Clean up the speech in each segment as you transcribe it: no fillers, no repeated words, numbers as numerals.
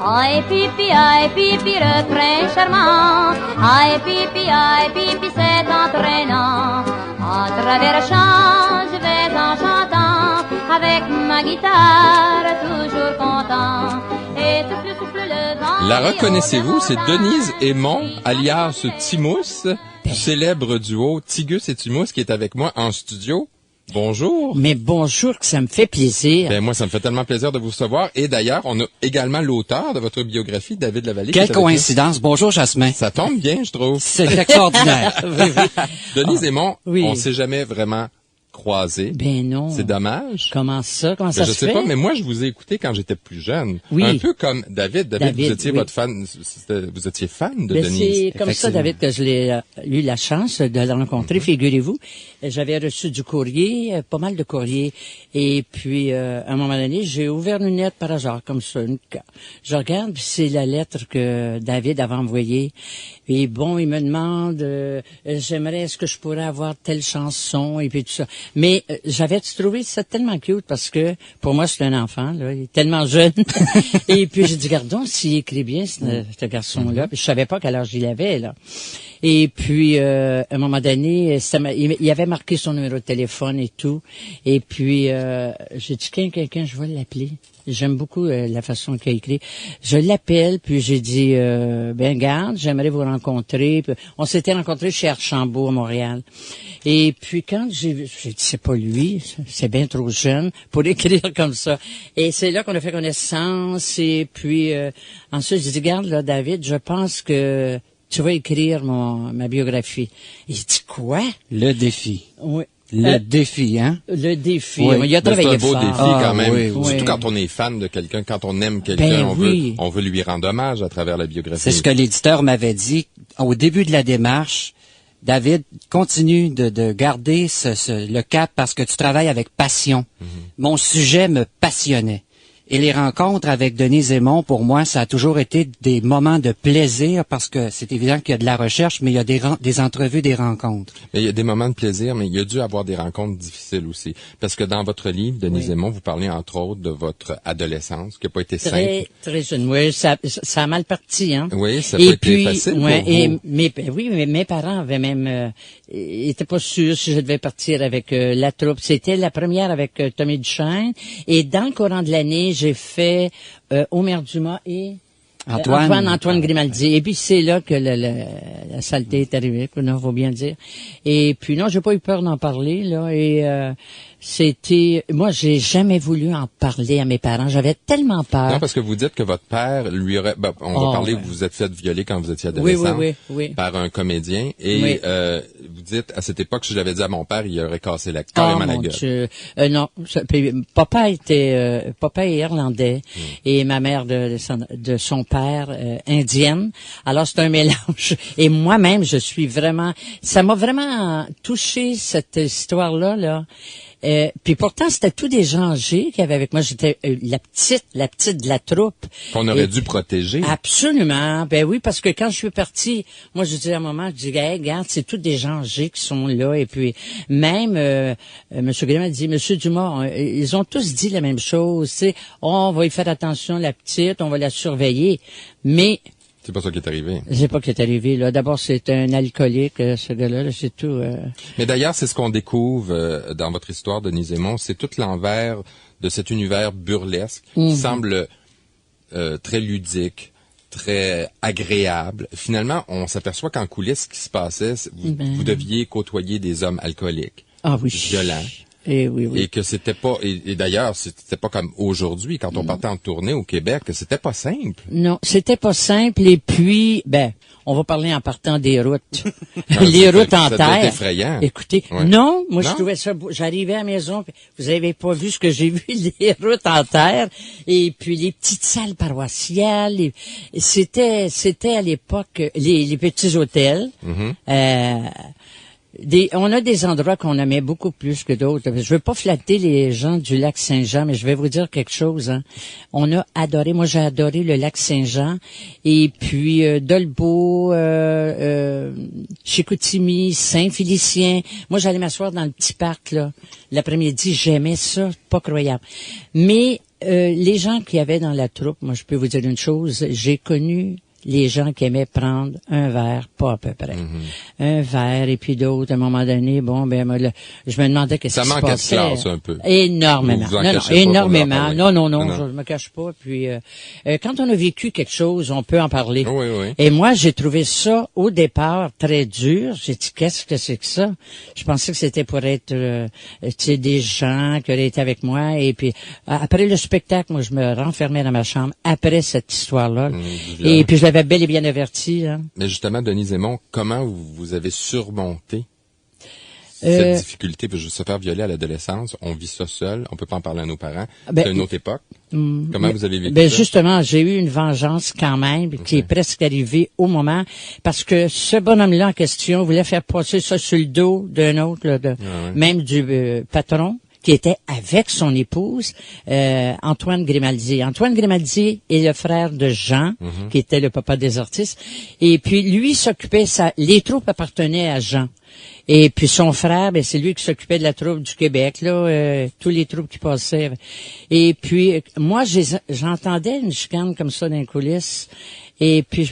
Aïe pipi, refrain charmant. Aïe pipi, c'est entraînant. À travers le champ, je vais en chantant. Avec ma guitare, toujours content. Et souffle le vent. La reconnaissez-vous? C'est Denise Aymon, alias Timous, du célèbre duo Tigus et Timous, qui est avec moi en studio. Bonjour. Mais bonjour, que ça me fait plaisir. Ben moi, ça me fait tellement plaisir de vous recevoir. Et d'ailleurs, on a également l'auteur de votre biographie, David Lavallée. Quelle coïncidence. Bonjour, Jasmin. Ça tombe bien, je trouve. C'est extraordinaire. Oui. Denise Aymon, oui. on s'est jamais vraiment croisés. Ben non. C'est dommage. Comment ça? Comment ça Ben, je se sais fait? pas, mais moi, je vous ai écouté quand j'étais plus jeune. Oui. Un peu comme David. David, vous étiez oui. votre fan, vous étiez fan de Ben, Denise. c'est comme ça, David, que je l'ai eu la chance de la rencontrer, figurez-vous. J'avais reçu du courrier, pas mal de courriers. Et puis, à un moment donné, j'ai ouvert une lettre par hasard, comme ça. Je regarde, puis c'est la lettre que David avait envoyée. Et bon, il me demande, j'aimerais, est-ce que je pourrais avoir telle chanson, et puis tout ça. Mais j'avais trouvé ça tellement cute, parce que, pour moi, c'est un enfant, là, il est tellement jeune. Et puis, j'ai dit, gardons, s'il écrit bien, ce garçon-là. Puis je savais pas quel âge il avait, là. Et puis, à un moment donné, il avait marqué son numéro de téléphone et tout. Et puis, j'ai dit, quelqu'un, je vais l'appeler. J'aime beaucoup la façon qu'il a écrit. Je l'appelle, puis j'ai dit, ben garde, j'aimerais vous rencontrer. Puis, on s'était rencontrés chez Archambault à Montréal. Et puis quand j'ai dit, c'est pas lui, c'est bien trop jeune pour écrire comme ça. Et c'est là qu'on a fait connaissance. Et puis ensuite, j'ai dit, garde là, David, je pense que tu vas écrire ma biographie. Il dit, quoi? Le défi. Oui. Le défi, hein? Le défi. Oui. Il a travaillé c'est un beau fort. défi quand même. Oui, oui. Surtout quand on est fan de quelqu'un, quand on aime quelqu'un, Ben on veut lui rendre hommage à travers la biographie. C'est ce que l'éditeur m'avait dit au début de la démarche. David, continue de garder le cap parce que tu travailles avec passion. Mm-hmm. Mon sujet me passionnait. Et les rencontres avec Denise Aymon, pour moi, ça a toujours été des moments de plaisir parce que c'est évident qu'il y a de la recherche, mais il y a des entrevues, des rencontres. Mais il y a des moments de plaisir, mais il y a dû avoir des rencontres difficiles aussi. Parce que dans votre livre, Denise Aymon, vous parlez entre autres de votre adolescence, qui n'a pas été simple. Très jeune. Oui, ça a mal parti, hein. Oui, ça n'a pas été facile pour vous. Mais mes parents avaient même, étaient pas sûrs si je devais partir avec la troupe. C'était la première avec Tommy Duchesne. Et dans le courant de l'année, j'ai fait Omer Dumas et Antoine Grimaldi. Et puis c'est là que la saleté est arrivée, il faut bien le dire. Et puis non, j'ai pas eu peur d'en parler là. Et moi, j'ai jamais voulu en parler à mes parents. J'avais tellement peur. Non, parce que vous dites que votre père lui aurait... on va parler, vous vous êtes fait violer quand vous étiez adolescent par un comédien. Et vous dites, à cette époque, si j'avais dit à mon père, il aurait cassé carrément la gueule. Non, papa est irlandais et ma mère de son père indienne. Alors, c'est un mélange. Et moi-même, ça m'a vraiment touché cette histoire-là, là. Puis pourtant, c'était tous des gens âgés qui avaient avec moi. J'étais la petite de la troupe. Qu'on aurait dû protéger. Absolument. Ben oui, parce que quand je suis partie, moi, je disais à un moment, je dis, hey, regarde, c'est tous des gens âgés qui sont là. Et puis, même, M. Grimm a dit, Monsieur Dumas, ils ont tous dit la même chose. C'est, on va y faire attention, la petite, on va la surveiller. Mais, c'est pas ça qui est arrivé. C'est pas ce qui est arrivé, là. D'abord, c'est un alcoolique, ce gars-là, là, c'est tout. Mais d'ailleurs, c'est ce qu'on découvre dans votre histoire, Denise Aymon, c'est tout l'envers de cet univers burlesque qui semble très ludique, très agréable. Finalement, on s'aperçoit qu'en coulisses, ce qui se passait, vous deviez côtoyer des hommes alcooliques, violents. Et que c'était pas, et d'ailleurs, c'était pas comme aujourd'hui, quand on partait en tournée au Québec, que c'était pas simple. Non, c'était pas simple, et puis, on va parler en partant des routes. Les routes en terre. C'est effrayant. Écoutez, non, moi, je trouvais ça beau. J'arrivais à la maison, puis vous avez pas vu ce que j'ai vu, les routes en terre, et puis les petites salles paroissiales, c'était à l'époque, les petits hôtels, On a des endroits qu'on aimait beaucoup plus que d'autres. Je veux pas flatter les gens du lac Saint-Jean, mais je vais vous dire quelque chose. Hein. On a adoré, moi j'ai adoré le lac Saint-Jean, et puis Dolbeau, Chicoutimi, Saint-Félicien. Moi j'allais m'asseoir dans le petit parc là l'après-midi, j'aimais ça, pas croyable. Mais les gens qui avaient dans la troupe, moi je peux vous dire une chose, j'ai connu les gens qui aimaient prendre un verre, pas à peu près. Un verre, et puis d'autres, à un moment donné, bon, ben, je me demandais qu'est-ce qui se passait. Ça manque de classe un peu. Énormément. Non, énormément. Non, je me cache pas. Puis, quand on a vécu quelque chose, on peut en parler. Oui. Et moi, j'ai trouvé ça, au départ, très dur. J'ai dit, qu'est-ce que c'est que ça? Je pensais que c'était pour être, tu sais, des gens qui auraient été avec moi. Et puis, après le spectacle, moi, je me renfermais dans ma chambre après cette histoire-là. Et puis, je l'avais bel et bien averti. Hein. Mais justement, Denise Aymon, comment vous avez surmonté cette difficulté? Puis je se faire violer à l'adolescence, on vit ça seul, on peut pas en parler à nos parents. C'est une autre époque. Comment vous avez vécu ça? Justement, j'ai eu une vengeance quand même qui est presque arrivée au moment, parce que ce bonhomme-là en question voulait faire passer ça sur le dos d'un autre, là, même du patron, qui était avec son épouse, Antoine Grimaldi. Antoine Grimaldi est le frère de Jean, qui était le papa des artistes. Et puis, lui s'occupait, les troupes appartenaient à Jean. Et puis, son frère, ben, c'est lui qui s'occupait de la troupe du Québec, là, tous les troupes qui passaient. Et puis, moi, j'entendais une chicane comme ça dans les coulisses. Et puis,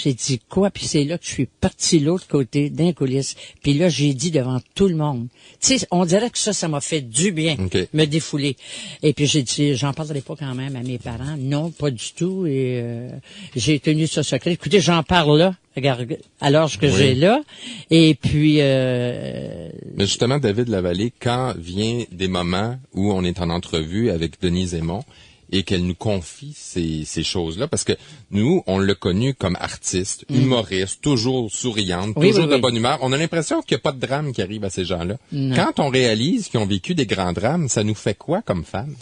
j'ai dit quoi? Puis c'est là que je suis parti de l'autre côté, d'un coulisses. Puis là, j'ai dit devant tout le monde. Tu sais, on dirait que ça m'a fait du bien, me défouler. Et puis j'ai dit, j'en parlerai pas quand même à mes parents. Non, pas du tout. Et j'ai tenu ça secret. Écoutez, j'en parle là, regarde, à l'âge que j'ai là. Et puis... Mais justement, David Lavallée, quand vient des moments où on est en entrevue avec Denise Aymon, et qu'elle nous confie ces choses-là, parce que nous, on l'a connue comme artiste, humoriste, toujours souriante, toujours de bonne humeur. On a l'impression qu'il n'y a pas de drame qui arrive à ces gens-là. Non. Quand on réalise qu'ils ont vécu des grands drames, ça nous fait quoi comme femme?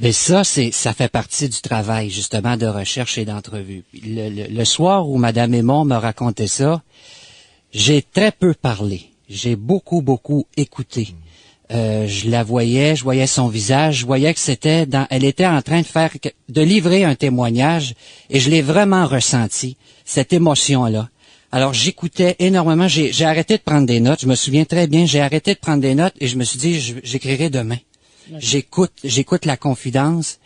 Mais ça fait partie du travail, justement, de recherche et d'entrevue. Le soir où Madame Aymon me racontait ça, j'ai très peu parlé. J'ai beaucoup écouté. Je la voyais, je voyais son visage, je voyais que elle était en train de livrer un témoignage, et je l'ai vraiment ressenti, cette émotion-là. Alors, j'écoutais énormément, j'ai arrêté de prendre des notes, je me souviens très bien, j'ai arrêté de prendre des notes, et je me suis dit, j'écrirai demain. J'écoute la confidence,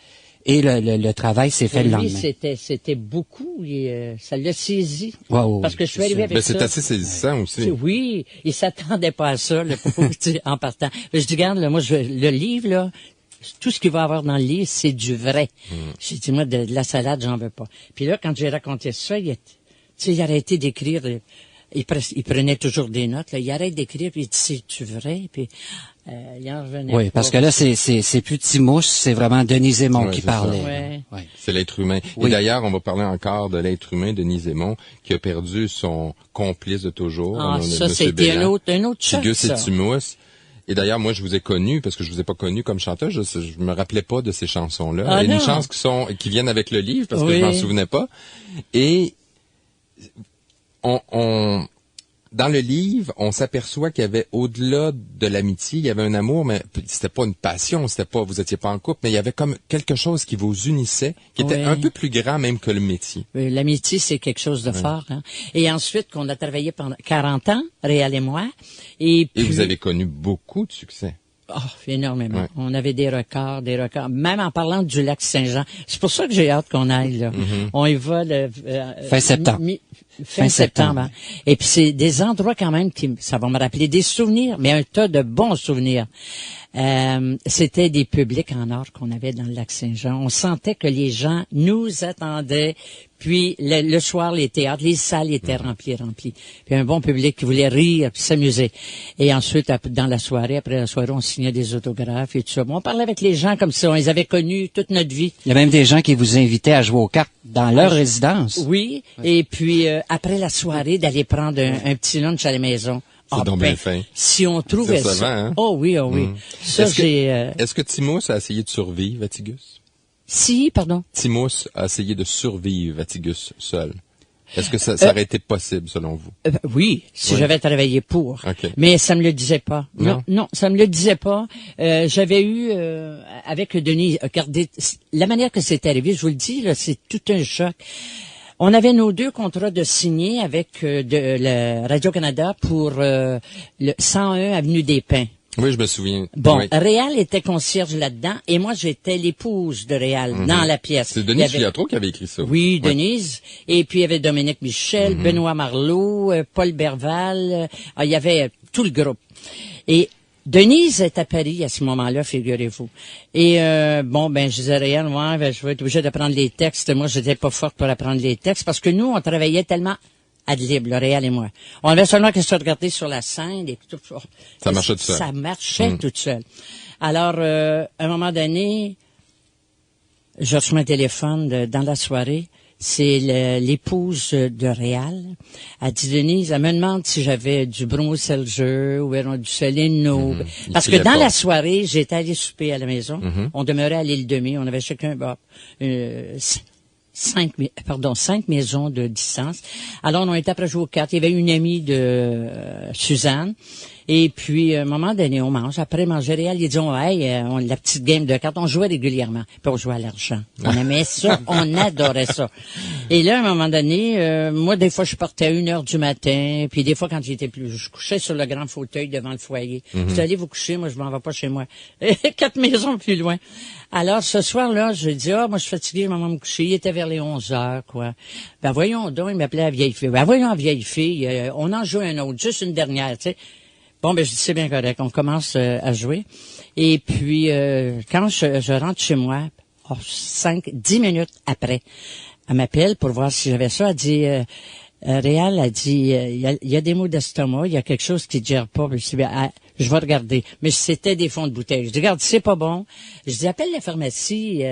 et le travail s'est fait le lendemain. C'était beaucoup, et ça l'a saisi. Wow, parce que je suis arrivé avec ça. Mais c'est assez saisissant aussi. Oui, il s'attendait pas à ça, le pauvre, en partant. Je dis, regarde, là, moi, le livre, là, tout ce qu'il va y avoir dans le livre, c'est du vrai. J'ai dit, moi, de la salade, j'en veux pas. Puis là, quand j'ai raconté ça, il arrêtait d'écrire. Il prenait toujours des notes, là. Il arrête d'écrire, puis il dit, c'est-tu vrai? Puis, il en revenait. Oui, parce que là, c'est plus Timouche, c'est vraiment Denise Aymon qui parlait. Ouais. C'est l'être humain. Oui. Et d'ailleurs, on va parler encore de l'être humain, Denise Aymon, qui a perdu son complice de toujours. Ça, c'était un autre choc, Tigus ça. et Timousse. Et d'ailleurs, moi, je vous ai connu, parce que je vous ai pas connu comme chanteur, je me rappelais pas de ces chansons-là. Il y a une chance qui viennent avec le livre, parce que je m'en souvenais pas. Et, dans le livre, on s'aperçoit qu'il y avait, au-delà de l'amitié, il y avait un amour, mais c'était pas une passion, vous étiez pas en couple, mais il y avait comme quelque chose qui vous unissait, qui était un peu plus grand même que le métier. L'amitié, c'est quelque chose de fort, hein. Et ensuite, qu'on a travaillé pendant 40 ans, Réal et moi. Et vous avez connu beaucoup de succès. Oh, énormément. Ouais. On avait des records. Même en parlant du lac Saint-Jean. C'est pour ça que j'ai hâte qu'on aille, là. On y va fin septembre. Fin septembre. Hein. Et puis c'est des endroits quand même ça va me rappeler des souvenirs, mais un tas de bons souvenirs. C'était des publics en or qu'on avait dans le lac Saint-Jean. On sentait que les gens nous attendaient. Puis le soir, les théâtres, les salles étaient remplies. Puis un bon public qui voulait rire, puis s'amuser. Et ensuite, après la soirée, on signait des autographes et tout ça. Bon, on parlait avec les gens comme ça. On les avait connus toute notre vie. Il y a même des gens qui vous invitaient à jouer aux cartes dans leur résidence. Oui. Et puis, après la soirée, d'aller prendre un petit lunch à la maison. C'est donc bien fin. Si on trouvait ça. Hein? Oh oui. Ça, Est-ce que Timousse a essayé de survivre à Tigus? Si, pardon. Timousse a essayé de survivre à Tigus seul. Est-ce que ça aurait été possible, selon vous? Oui, si j'avais travaillé pour. OK. Mais ça me le disait pas. Non? Non, ça me le disait pas. J'avais eu, avec Denis, regardez, la manière que c'est arrivé, je vous le dis, là, c'est tout un choc. On avait nos 2 contrats de signer avec de la Radio-Canada pour le 101 Avenue des Pins. Oui, je me souviens. Bon, Oui. Réal était concierge là-dedans et moi, j'étais l'épouse de Réal dans la pièce. C'est Il y Denis avait- Filiatro qui avait écrit ça. Oui, Denise. Et puis, il y avait Dominique Michel, Benoît Marleau, Paul Berval. Il y avait tout le groupe. Et Denise est à Paris à ce moment-là, figurez-vous. Et je disais, Réal, je vais être obligé d'apprendre les textes. Moi, j'étais pas forte pour apprendre les textes parce que nous, on travaillait tellement ad lib, le Réal et moi. On avait seulement qu'à se regarder sur la scène et tout. Ça marchait tout seul. Ça marchait tout seul. Alors, à un moment donné, je reçois un téléphone dans la soirée. C'est l'épouse de Réal. Elle dit, Denise, elle me demande si j'avais du Bruno Selger ou du Céline. Parce que filait dans pas. la soirée, j'étais allé souper à la maison. On demeurait à l'île Demi. On avait chacun 5 maisons de distance. Alors, on était après jouer aux cartes. Il y avait une amie de Suzanne. Et puis, à un moment donné, on mange. Après manger, Réal, ils disent, la petite game de cartes, on jouait régulièrement. Puis on jouait à l'argent. On aimait ça, on adorait ça. Et là, à un moment donné, moi, des fois, je partais à 1h du matin. Puis des fois, quand j'étais je couchais sur le grand fauteuil devant le foyer. Je dis, allez vous coucher, moi, je m'en vais pas chez moi. 4 maisons plus loin. Alors, ce soir-là, je dis, moi, je suis fatigué, je m'en vais me coucher. Il était vers les 11h, quoi. Ben, voyons donc, il m'appelait la vieille fille. Ben, voyons, la vieille fille, on en joue un autre, juste une dernière, tu sais. Bon, je dis, c'est bien correct, on commence à jouer. Et puis, quand je rentre chez moi, 10 minutes après, elle m'appelle pour voir si j'avais ça. Elle dit, Réal a dit, il y a des maux d'estomac, il y a quelque chose qui ne gère pas. Je dis, je vais regarder. Mais c'était des fonds de bouteille. Je dis, regarde, c'est pas bon. Je dis, appelle la pharmacie.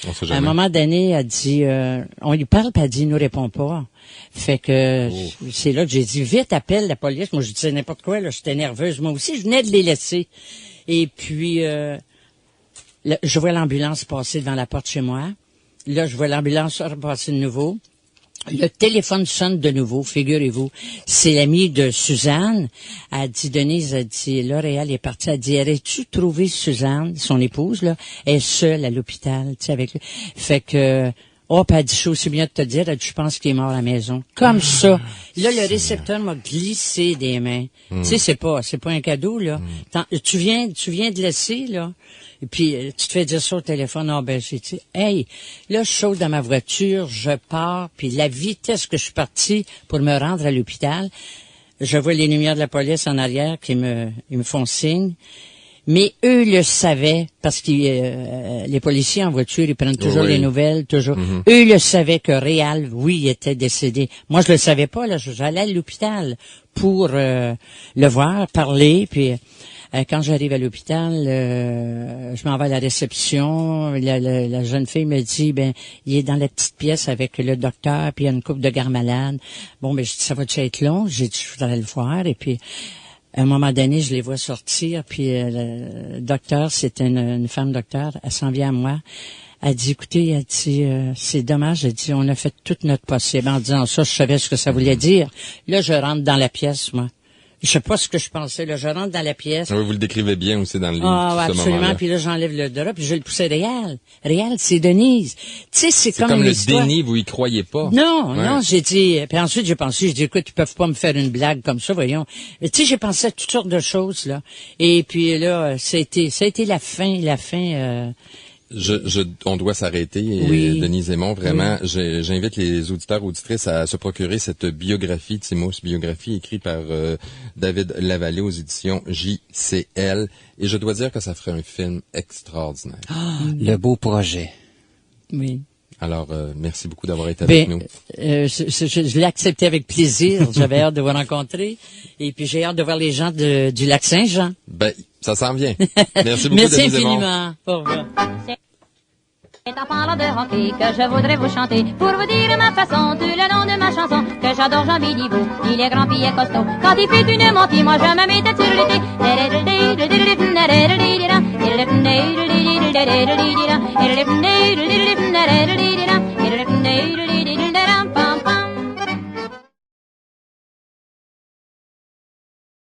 On sait À jamais. un moment donné, elle dit, on lui parle, puis elle dit, il nous répond pas. Fait que c'est là que j'ai dit, vite, appelle la police. Moi, je disais n'importe quoi, là, j'étais nerveuse. Moi aussi, je venais de les laisser. Et puis, je vois l'ambulance passer devant la porte chez moi. Là, je vois l'ambulance repasser de nouveau. Le téléphone sonne de nouveau, figurez-vous. C'est l'amie de Suzanne. Elle dit, Denise, elle dit, là, Réal est partie. Elle dit, aurais-tu trouvé Suzanne, son épouse, là, elle est seule à l'hôpital, tu sais, avec lui. Fait que, puis elle dit, je suis aussi bien de te dire, elle dit, je pense qu'il est mort à la maison. Comme ça. Là, le récepteur m'a glissé des mains. Tu sais, c'est pas un cadeau, là. Tu viens de laisser, là. Et puis, tu te fais dire ça au téléphone. J'ai dit, hey, là, je saute dans ma voiture, je pars, puis la vitesse que je suis partie pour me rendre à l'hôpital, je vois les lumières de la police en arrière qui ils me font signe. Mais eux le savaient, parce que les policiers en voiture, ils prennent toujours les nouvelles, toujours. Eux le savaient que Réal, oui, était décédé. Moi, je le savais pas, là. J'allais à l'hôpital pour le voir, parler, puis quand j'arrive à l'hôpital, je m'en vais à la réception. La jeune fille me dit, il est dans la petite pièce avec le docteur, puis il y a une couple de gardes malades. Je dis, ça va-tu être long? J'ai dit, je voudrais le voir, et puis à un moment donné, je les vois sortir, puis le docteur, c'était une femme docteur, elle s'en vient à moi. Elle dit, écoutez, c'est dommage, elle dit, on a fait tout notre possible. En disant ça, je savais ce que ça voulait dire. Là, je rentre dans la pièce, moi. Je sais pas ce que je pensais, là. Je rentre dans la pièce. Oui, vous le décrivez bien aussi dans le livre. Ah, ce absolument. moment-là. Puis là, j'enlève le drap, puis je le poussais Réal. Réal, c'est Denise. Tu sais, c'est C'est comme une le histoire. déni, vous y croyez pas. Non, Ouais. non, j'ai dit, puis ensuite j'ai pensé, écoute, ils peuvent pas me faire une blague comme ça, voyons. Tu sais, j'ai pensé à toutes sortes de choses, là. Et puis là, ça a été la fin, On doit s'arrêter, Oui. Denise Aymon. Vraiment, j'invite les auditeurs, auditrices à se procurer cette biographie, Timos, biographie écrite par David Lavallée aux éditions JCL. Et je dois dire que ça ferait un film extraordinaire. Le beau projet. oui. Alors, merci beaucoup d'avoir été avec nous. Je l'ai accepté avec plaisir. J'avais hâte de vous rencontrer. Et puis j'ai hâte de voir les gens du lac Saint-Jean. Ça s'en vient. Merci beaucoup, Merci Denise Aymon. infiniment. Au revoir. C'est en parlant de hockey que je voudrais vous chanter pour vous dire ma façon, tout le long de ma chanson que j'adore Jean Béliveau. Il est grand, puis il est costaud. Quand il fait une montée, moi je me mets tête sur l'été.